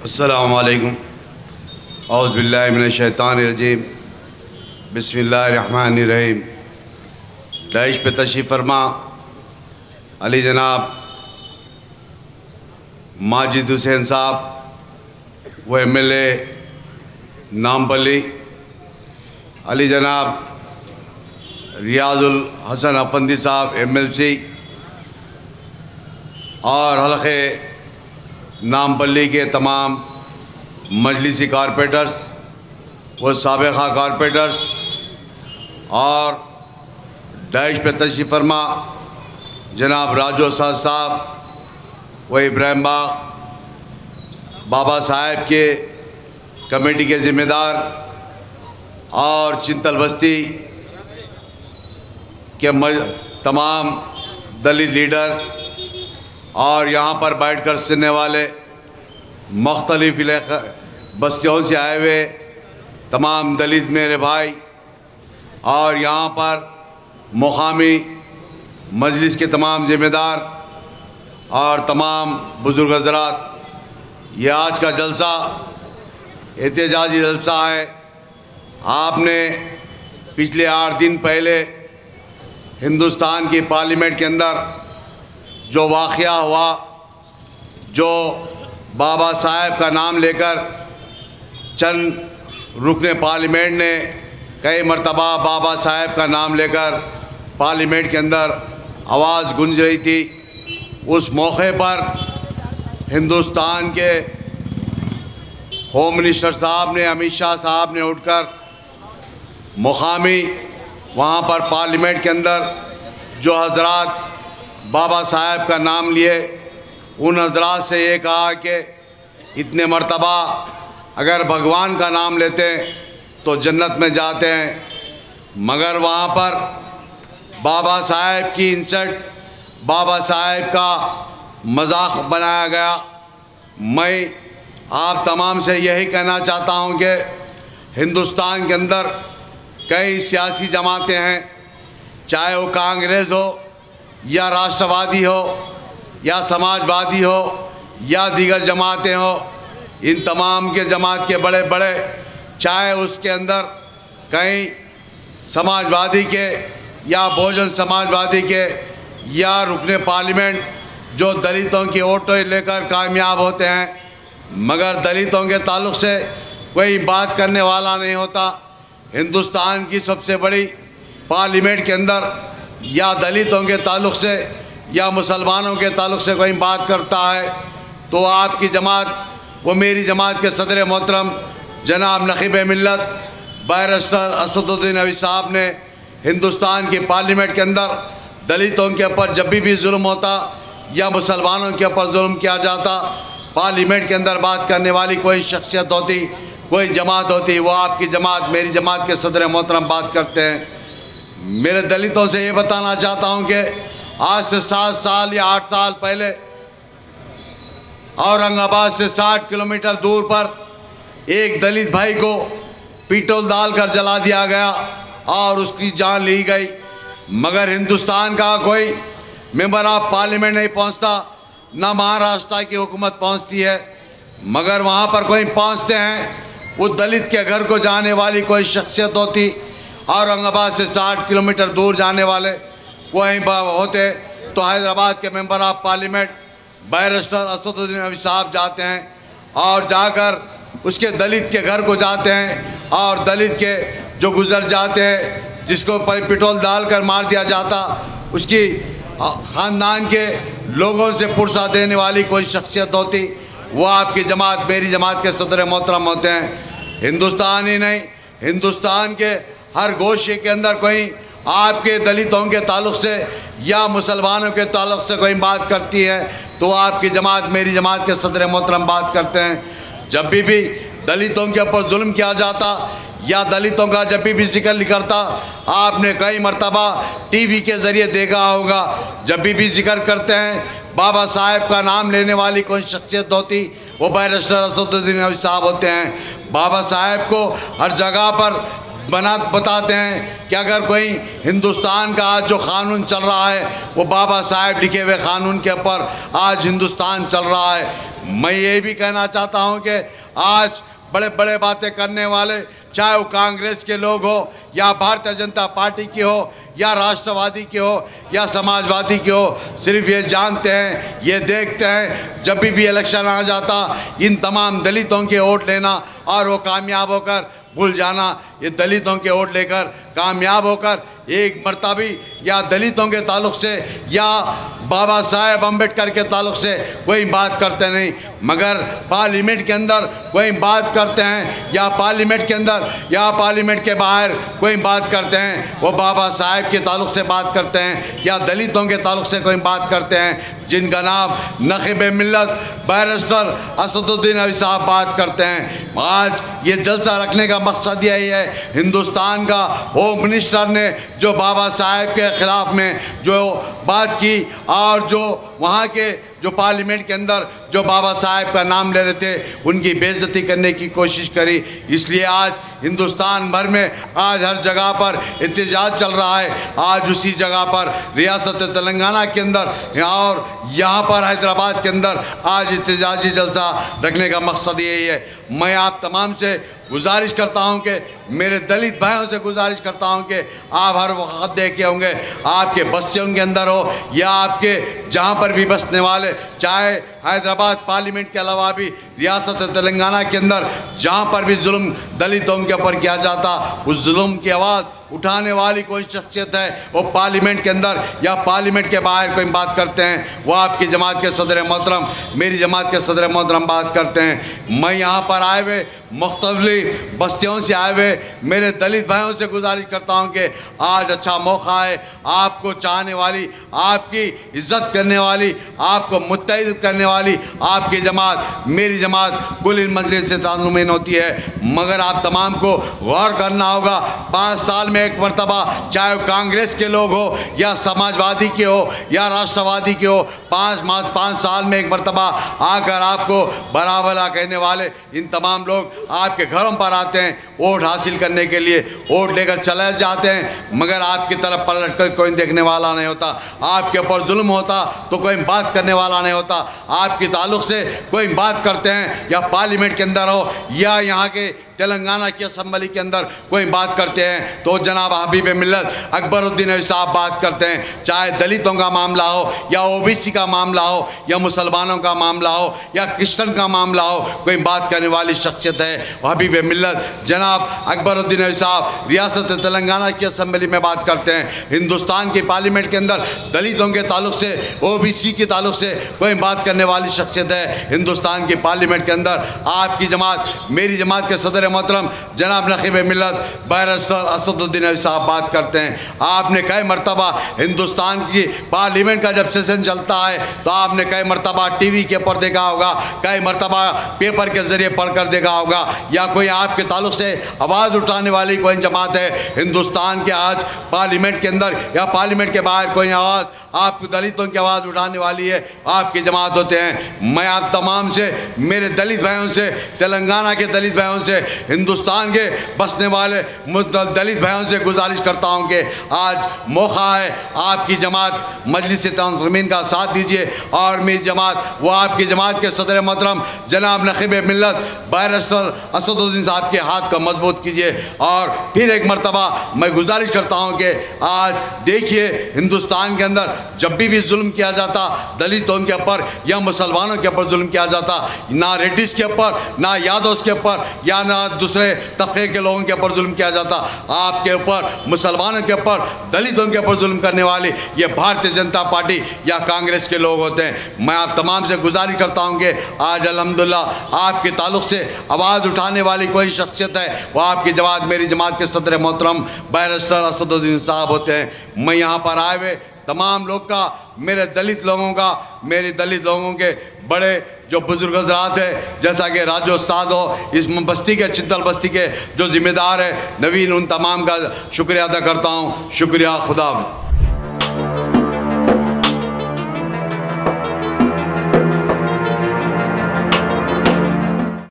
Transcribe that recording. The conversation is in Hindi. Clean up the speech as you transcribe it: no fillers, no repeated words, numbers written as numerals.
अस्सलामु अलैकुम औज़ु बिल्लाहि मिनश्शैतानिर्रजीम बिस्मिल्लाहिर्रहमानिर्रहीम। दाइश पे तशरीफ़ फरमा अली जनाब माजिद हुसैन साहब वो MLA नामपल्ली, अली जनाब रियाजुल हसन अफंदी साहब MLC और हल्के नामपल्ली के तमाम मजलिसी कारपोरेटर्स, वो साबिक़ा कारपोरेटर्स और दाइश पे तशरीफ़ फरमा जनाब राजू असाद साहब, वो इब्राहिम बाग बाबा साहेब के कमेटी के ज़िम्मेदार और चिंतल बस्ती के तमाम दलित लीडर और यहाँ पर बैठ कर सुनने वाले मुख्तलिफ बस्तियों से आए हुए तमाम दलित मेरे भाई और यहाँ पर मुकामी मजलिस के तमाम ज़िम्मेदार और तमाम बुज़ुर्ग हज़रात, ये आज का जलसा एहतजाजी जलसा है। आपने पिछले 8 दिन पहले हिंदुस्तान की पार्लियामेंट के अंदर जो वाक़या हुआ, जो बाबा साहेब का नाम लेकर चंद रुकने पार्लियामेंट ने कई मरतबा बाबा साहेब का नाम लेकर पार्लियामेंट के अंदर आवाज़ गूंज रही थी। उस मौके पर हिंदुस्तान के होम मिनिस्टर साहब ने, अमित शाह साहब ने उठकर मुकामी वहाँ पर पार्लियामेंट के अंदर जो हजरात बाबा साहेब का नाम लिए, उन हजरात से ये कहा कि इतने मर्तबा अगर भगवान का नाम लेते हैं तो जन्नत में जाते हैं, मगर वहाँ पर बाबा साहेब की इंसल्ट, बाबा साहेब का मजाक बनाया गया। मैं आप तमाम से यही कहना चाहता हूँ कि हिंदुस्तान के अंदर कई सियासी जमातें हैं, चाहे वो कांग्रेस हो या राष्ट्रवादी हो या समाजवादी हो या दीगर जमातें हो, इन तमाम के जमात के बड़े बड़े, चाहे उसके अंदर कहीं समाजवादी के या बहुजन समाजवादी के या रुकने पार्लियामेंट जो दलितों की वोटें लेकर कामयाब होते हैं, मगर दलितों के ताल्लुक़ से कोई बात करने वाला नहीं होता। हिंदुस्तान की सबसे बड़ी पार्लियामेंट के अंदर या दलितों के ताल्लुक़ से या मुसलमानों के ताल्लुक़ से कोई बात करता है तो आपकी जमात, वो मेरी जमात के सदर मोहतरम जनाब नक़ीब मिल्लत बैरिस्टर असदुद्दीन अवी साहब ने हिंदुस्तान की पार्लियामेंट के अंदर दलितों के ऊपर जब भी जुल्म होता या मुसलमानों के ऊपर जुल्म किया जाता, पार्लियामेंट के अंदर बात करने वाली कोई शख्सियत होती, कोई जमात होती, वो आपकी जमात, मेरी जमात के सदर मोहतरम बात करते हैं। मेरे दलितों से ये बताना चाहता हूँ कि आज से 7 साल या 8 साल पहले औरंगाबाद से 60 किलोमीटर दूर पर एक दलित भाई को पेट्रोल डालकर जला दिया गया और उसकी जान ली गई, मगर हिंदुस्तान का कोई मेंबर ऑफ पार्लियामेंट नहीं पहुंचता, ना महाराष्ट्र की हुकूमत पहुंचती है, मगर वहां पर कोई पहुंचते हैं, वो दलित के घर को जाने वाली कोई शख्सियत होती, औरंगाबाद से 60 किलोमीटर दूर जाने वाले वहीं होते तो हैदराबाद के member of parliament barrister Asaduddin अवी साहब जाते हैं और जाकर उसके दलित के घर को जाते हैं और दलित के जो गुजर जाते हैं, जिसको पेट्रोल डालकर मार दिया जाता, उसकी ख़ानदान के लोगों से पुरसा देने वाली कोई शख्सियत होती, वो आपकी जमात, मेरी जमात के सदर मोहतरम होते हैं। हिंदुस्तान ही नहीं, हिंदुस्तान के हर गोशे के अंदर कोई आपके दलितों के ताल्लुक़ से या मुसलमानों के ताल्लुक़ से कोई बात करती है तो आपकी जमात, मेरी जमात के सदर मोहतरम बात करते हैं। जब भी दलितों के ऊपर जुल्म किया जाता या दलितों का जब भी जिक्र निकलता, आपने कई मरतबा TV के ज़रिए देखा होगा, जब भी जिक्र करते हैं बाबा साहेब का नाम लेने वाली कोई शख्सियत होती, वो बैरिस्टर असदुद्दीन अवी साहब होते हैं। बाबा साहेब को हर जगह पर बताते हैं कि अगर कोई हिंदुस्तान का आज जो क़ानून चल रहा है वो बाबा साहेब लिखे हुए क़ानून के ऊपर आज हिंदुस्तान चल रहा है। मैं ये भी कहना चाहता हूं कि आज बड़े बड़े बातें करने वाले, चाहे वो कांग्रेस के लोग हो या भारतीय जनता पार्टी की हो या राष्ट्रवादी की हो या समाजवादी की हो, सिर्फ ये जानते हैं, ये देखते हैं जब भी इलेक्शन आ जाता इन तमाम दलितों के वोट लेना और वो कामयाब होकर भूल जाना। ये दलितों के वोट लेकर कामयाब होकर एक मरतबा भी या दलितों के ताल्लुक़ से या बाबा साहेब अम्बेडकर के ताल्लुक़ से कोई बात करते नहीं, मगर पार्लियामेंट के अंदर कोई बात करते हैं या पार्लियामेंट के अंदर या पार्लियामेंट के बाहर कोई बात करते हैं, वो बाबा साहेब के ताल्लुक़ से बात करते हैं या दलितों के ताल्लुक़ से कोई बात करते हैं, जिनका नाम नखीब मिल्लत बैरिस्टर असदुद्दीन अवी साहब बात करते हैं। आज ये जलसा रखने का मकसद यही है, हिंदुस्तान का होम मिनिस्टर ने जो बाबा साहेब के ख़िलाफ़ में जो बात की और जो वहाँ के जो पार्लियामेंट के अंदर जो बाबा साहेब का नाम ले रहे थे उनकी बेइज्जती करने की कोशिश करी। इसलिए आज हिंदुस्तान भर में आज हर जगह पर एहतजाज चल रहा है। आज उसी जगह पर रियासत तेलंगाना के अंदर और यहाँ पर हैदराबाद के अंदर आज एहतजाजी जलसा रखने का मकसद यही है। मैं आप तमाम से गुजारिश करता हूँ कि मेरे दलित भाइयों से गुजारिश करता हूँ कि आप हर वक्त देखे होंगे, आपके बस्तियों के अंदर हो या आपके जहाँ पर भी बसने वाले, चाहे हैदराबाद पार्लियामेंट के अलावा भी रियासत तेलंगाना के अंदर जहाँ पर भी जुल्म दलितों के ऊपर किया जाता, उस जुल्म की आवाज़ उठाने वाली कोई शख्सियत है वो पार्लियामेंट के अंदर या पार्लियामेंट के बाहर कोई बात करते हैं, वो आपकी जमात के सदर मोहतरम, मेरी जमात के सदर मोहतरम बात करते हैं। मैं यहाँ पर आए हुए मुख्तलिफ बस्तियों से आए हुए मेरे दलित भाइयों से गुजारिश करता हूँ कि आज अच्छा मौका है, आपको चाहने वाली, आपकी इज़्ज़त करने वाली, आपको मुत्तहिद करने वाली आपकी जमात, मेरी जमात कुल इन मजलिस से ताल्लुमीन होती है, मगर आप तमाम को गौर करना होगा। 5 साल में एक मरतबा, चाहे कांग्रेस के लोग हो या समाजवादी के हो या राष्ट्रवादी के हो, 5 साल में एक मरतबा आकर आपको बराबरा कहने वाले इन तमाम लोग आपके घरों पर आते हैं वोट हासिल करने के लिए, वोट लेकर चले जाते हैं, मगर आपकी तरफ पलट कर कोई देखने वाला नहीं होता। आपके ऊपर जुल्म होता तो कोई बात करने वाला नहीं होता। आपके ताल्लुक़ से कोई बात करते हैं या पार्लियामेंट के अंदर हो या यहाँ के तेलंगाना की असम्बली के अंदर कोई बात करते हैं तो जनाब हबीब मिल्लत अकबरुद्दीन अवी साहब बात करते हैं। चाहे दलितों का मामला हो या ओबीसी का मामला हो या मुसलमानों का मामला हो या क्रिश्चन का मामला हो, कोई बात करने वाली शख्सियत है हबीब मिल्लत जनाब अकबरुद्दीन अवी साहब रियासत तेलंगाना की असम्बली में बात करते हैं। हिंदुस्तान की पार्लियामेंट के अंदर दलितों के ताल्लुक़ से, ओबीसी के ताल्लुक़ से कोई बात करने वाली शख्सियत है। हिंदुस्तान की पार्लियामेंट के अंदर आपकी जमात, मेरी जमात के सदर मोहतरम जनाब नखीब मिल्लत बैरिस्टर असदुद्दीन अवी साहब बात करते हैं। आपने कई मरतबा हिंदुस्तान की पार्लियामेंट का जब सेशन चलता है तो आपने कई मरतबा टीवी के ऊपर देखा होगा, कई मरतबा पेपर के ज़रिए पढ़कर देखा होगा, या कोई आपके ताल्लुक़ से आवाज़ उठाने वाली कोई जमात है हिंदुस्तान के आज पार्लियामेंट के अंदर या पार्लियामेंट के बाहर कोई आवाज़ आपकी दलितों की आवाज़ उठाने वाली है, आपकी जमात होते हैं। मैं आप तमाम से, मेरे दलित भाइयों से, तेलंगाना के दलित भाइयों से, हिंदुस्तान के बसने वाले दलित भाइयों से गुजारिश करता हूं कि आज मौका है, आपकी जमात मजलिस तंज़ीमीन का साथ दीजिए और मेरी जमात, वो आपकी जमात के सदर मोहतरम जनाब नखीब मिल्लत बैरिस्टर असदुद्दीन साहब के हाथ को मजबूत कीजिए। और फिर एक मरतबा मैं गुजारिश करता हूं कि आज देखिए हिंदुस्तान के अंदर जब भी जुल्म किया जाता दलितों के ऊपर या मुसलमानों के ऊपर जुल्म किया जाता, ना रेड्डीज़ के ऊपर, ना यादव्स के ऊपर या ना दूसरे तबके के लोगों के ऊपर जुल्म किया जाता, आपके ऊपर, मुसलमानों के ऊपर, दलितों के ऊपर जुल्म करने वाली ये भारतीय जनता पार्टी या कांग्रेस के लोग होते हैं। मैं आप तमाम से गुजारिश करता हूँ कि आज अल्हम्दुलिल्लाह आपके ताल्लुक़ से आवाज़ उठाने वाली कोई शख्सियत है, वो आपकी जमात, मेरी जमात के सदर मोहतरम बैरिस्टर असदुद्दीन साहब होते हैं। मैं यहाँ पर आए हुए तमाम लोग का, मेरे दलित लोगों का, मेरे दलित लोगों के बड़े जो बुजुर्ग हज़रात है, जैसा कि राजू उस्ताद हो, इस बस्ती के, चित्तल बस्ती के जो ज़िम्मेदार है नवीन, उन तमाम का शुक्रिया अदा करता हूँ। शुक्रिया, खुदा।